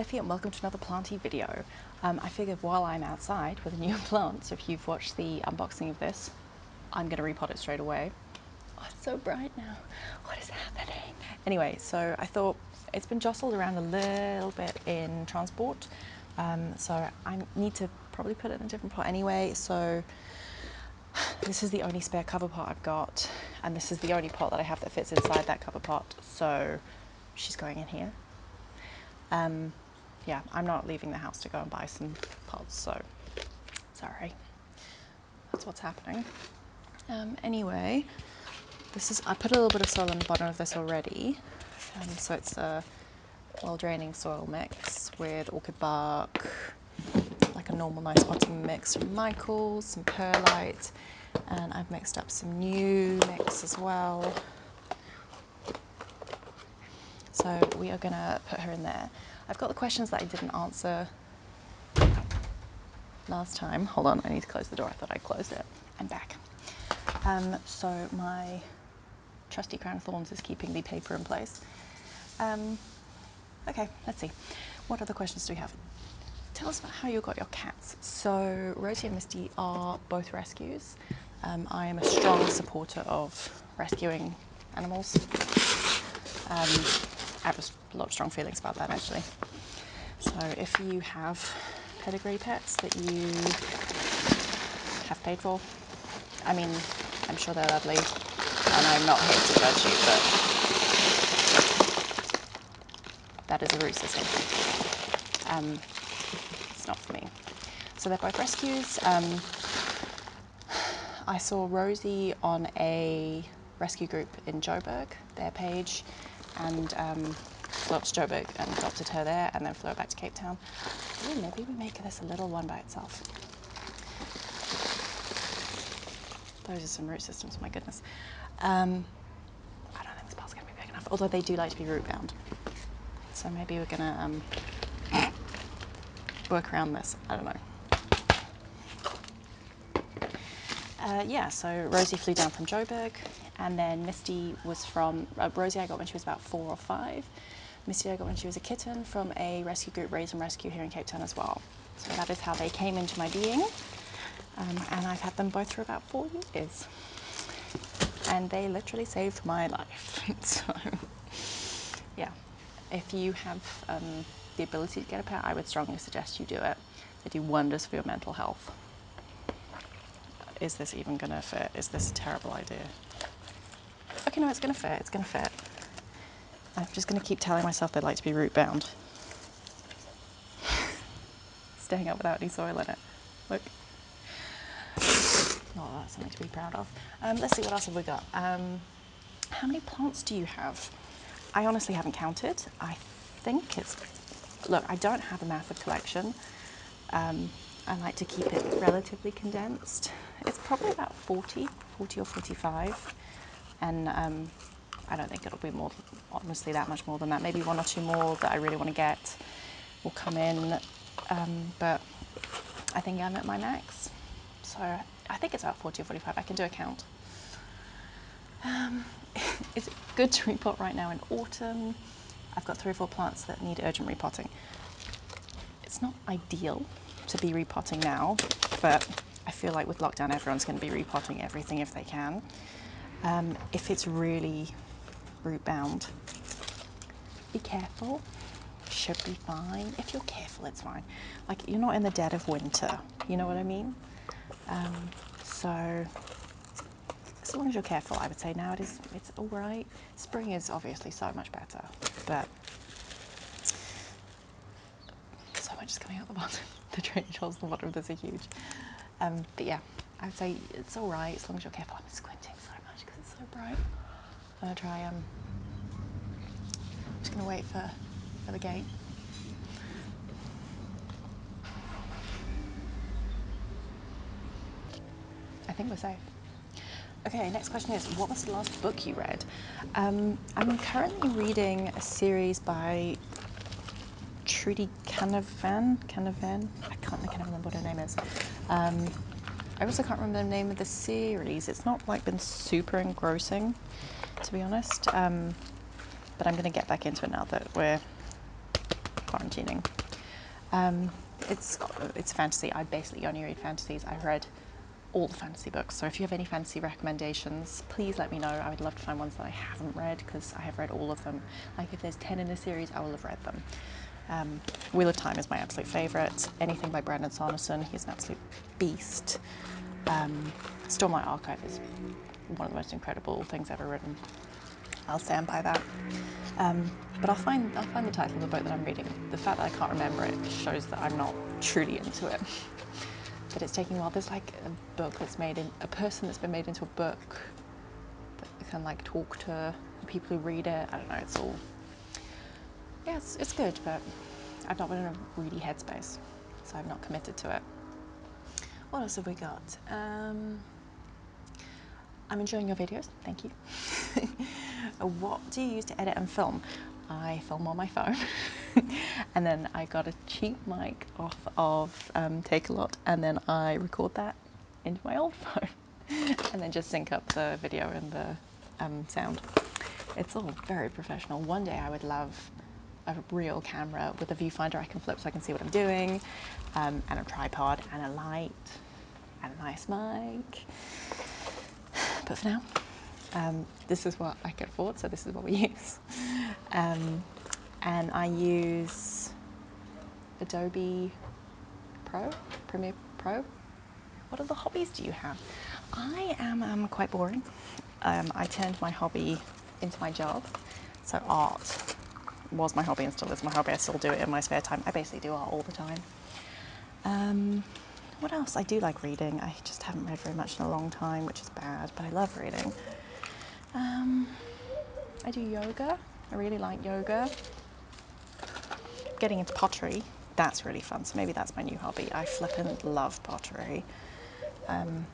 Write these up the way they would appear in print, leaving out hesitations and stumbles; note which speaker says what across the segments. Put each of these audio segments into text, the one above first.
Speaker 1: Liffey and welcome to another planty video. I figured while I'm outside with a new plant, so if you've watched the unboxing of this, I'm going to repot it straight away. Oh, it's so bright now. What is happening? Anyway, so I thought it's been jostled around a little bit in transport, so I need to probably put it in a different pot anyway. So this is the only spare cover pot I've got, and this is the only pot that I have that fits inside that cover pot, so she's going in here. Yeah, I'm not leaving the house to go and buy some pots, so sorry. That's what's happening. Anyway, this is, I put a little bit of soil on the bottom of this already. So it's a well-draining soil mix with orchid bark, like a normal nice bottom mix from Michael's, some perlite, and I've mixed up some new mix as well. So we are gonna put her in there. I've got the questions that I didn't answer last time. Hold on, I need to close the door. I thought I'd closed it. I'm back. So my trusty crown of thorns is keeping the paper in place. Okay, let's see. What other questions do we have? Tell us about how you got your cats. So Rosie and Misty are both rescues. I am a strong supporter of rescuing animals. I have a lot of strong feelings about that, actually. So if you have pedigree pets that you have paid for, I mean, I'm sure they're lovely, and I'm not here to judge you, but that is a root system. It's not for me. So they're both rescues. I saw Rosie on a rescue group in Joburg, their page, and flew up to Joburg and adopted her there, and then flew her back to Cape Town. Ooh, maybe we make this a little one by itself. Those are some root systems, my goodness. I don't think this pot's going to be big enough, although they do like to be root bound. So maybe we're going to work around this. I don't know. Yeah, so Rosie flew down from Joburg, and then Misty was from, Rosie I got when she was about 4 or 5. Misty I got when she was a kitten from a rescue group, Raise and Rescue, here in Cape Town as well. So that is how they came into my being. And I've had them both for about 4 years. And they literally saved my life. So, yeah. If you have the ability to get a pet, I would strongly suggest you do it. They do wonders for your mental health. Is this even going to fit? Is this a terrible idea? Okay, no, it's going to fit. It's going to fit. I'm just going to keep telling myself they'd like to be root bound. Staying up without any soil in it. Look. Oh, that's something to be proud of. Let's see, what else have we got? How many plants do you have? I honestly haven't counted. I think it's... Look, I don't have a massive collection. I like to keep it relatively condensed. It's probably about 40 or 45. And I don't think it'll be more, honestly, that much more than that. Maybe 1 or 2 more that I really want to get will come in. But I think I'm at my max. So I think it's about 40 or 45. I can do a count. It's good to repot right now in autumn. I've got 3 or 4 plants that need urgent repotting. It's not ideal to be repotting now, but I feel like with lockdown, everyone's going to be repotting everything if they can. If it's really root bound, be careful. Should be fine. If you're careful, it's fine. Like, you're not in the dead of winter, you know what I mean? So as long as you're careful, I would say now it's all right. Spring is obviously so much better, but so much is coming out the bottom. The drainage holes at the bottom of this are huge. But yeah, I would say it's all right as long as you're careful. I'm squinting so much because it's so bright. I'm gonna try. I'm just gonna wait for the gate. I think we're safe. Okay, next question is, what was the last book you read? I'm currently reading a series by Trudy Canavan. I can never remember what her name is. I also can't remember the name of the series. It's not like been super engrossing, to be honest. But I'm going to get back into it now that we're quarantining. It's fantasy. I basically only read fantasies. I've read all the fantasy books. So if you have any fantasy recommendations, please let me know. I would love to find ones that I haven't read because I have read all of them. Like if there's 10 in a series, I will have read them. Wheel of Time is my absolute favourite. Anything by Brandon Sanderson, he's an absolute beast. Stormlight Archive is one of the most incredible things ever written. I'll stand by that. But I'll find the title of the book that I'm reading. The fact that I can't remember it shows that I'm not truly into it. But it's taking a while. There's like a book that's made in a person that's been made into a book that can like talk to the people who read it. I don't know. It's all it's good, but I've not been in a ready headspace, so I've not committed to it. What else have we got? I'm enjoying your videos. Thank you. What do you use to edit and film? I film on my phone. And then I got a cheap mic off of Take-A-Lot, and then I record that into my old phone and then just sync up the video and the sound. It's all very professional. One day I would love a real camera with a viewfinder I can flip so I can see what I'm doing, and a tripod and a light and a nice mic. But for now, this is what I can afford, so this is what we use. And I use Adobe Premiere Pro. What other hobbies do you have? I am quite boring. I turned my hobby into my job. So art was my hobby and still is my hobby. I still do it in my spare time. I basically do art all the time. What else? I do like reading. I just haven't read very much in a long time, which is bad, but I love reading. I do yoga. I really like yoga. Getting into pottery, that's really fun. So maybe that's my new hobby. I flippin' love pottery. I'm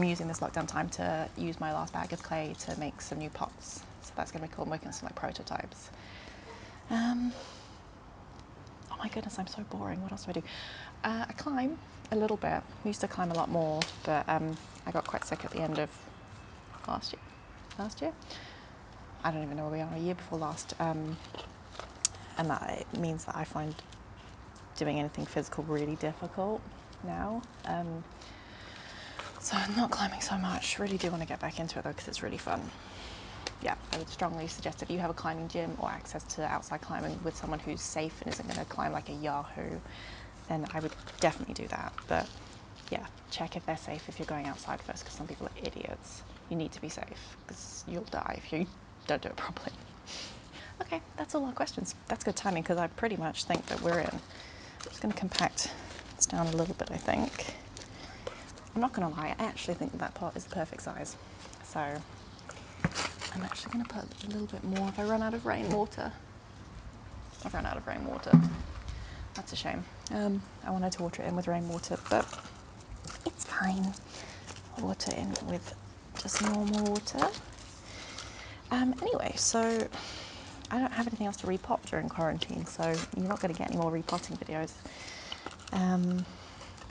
Speaker 1: using this lockdown time to use my last bag of clay to make some new pots. So that's going to be cool. I'm working on some like prototypes. Oh my goodness, I'm so boring. What else do I do? I climb a little bit. I used to climb a lot more, but I got quite sick at the end of last year? I don't even know where we are, a year before last. And that means that I find doing anything physical really difficult now. So I'm not climbing so much. Really do want to get back into it though, because it's really fun. Yeah, I would strongly suggest if you have a climbing gym or access to outside climbing with someone who's safe and isn't going to climb like a Yahoo, then I would definitely do that. But yeah, check if they're safe if you're going outside first, because some people are idiots. You need to be safe because you'll die if you don't do it properly. Okay, that's all our questions. That's good timing because I pretty much think that we're in. I'm just going to compact this down a little bit, I think. I'm not going to lie, I actually think that pot is the perfect size. So I'm actually going to put a little bit more if I run out of rainwater. I've run out of rainwater. That's a shame. I wanted to water it in with rainwater, but it's fine. I'll water in with just normal water. Anyway, so I don't have anything else to repot during quarantine, so you're not going to get any more repotting videos.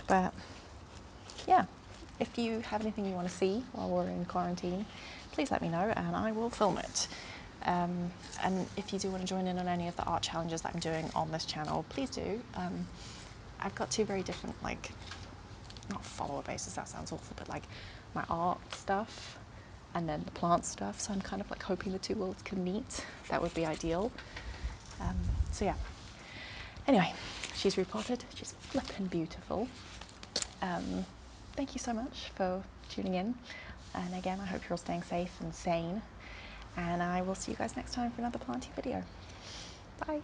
Speaker 1: But yeah, if you have anything you want to see while we're in quarantine, please let me know and I will film it. And if you do want to join in on any of the art challenges that I'm doing on this channel, please do. I've got two very different, like, not follower bases, that sounds awful, but like my art stuff and then the plant stuff. So I'm kind of like hoping the two worlds can meet. That would be ideal. So yeah. Anyway, she's repotted. She's flippin' beautiful. Thank you so much for tuning in. And again, I hope you're all staying safe and sane. And I will see you guys next time for another planting video. Bye.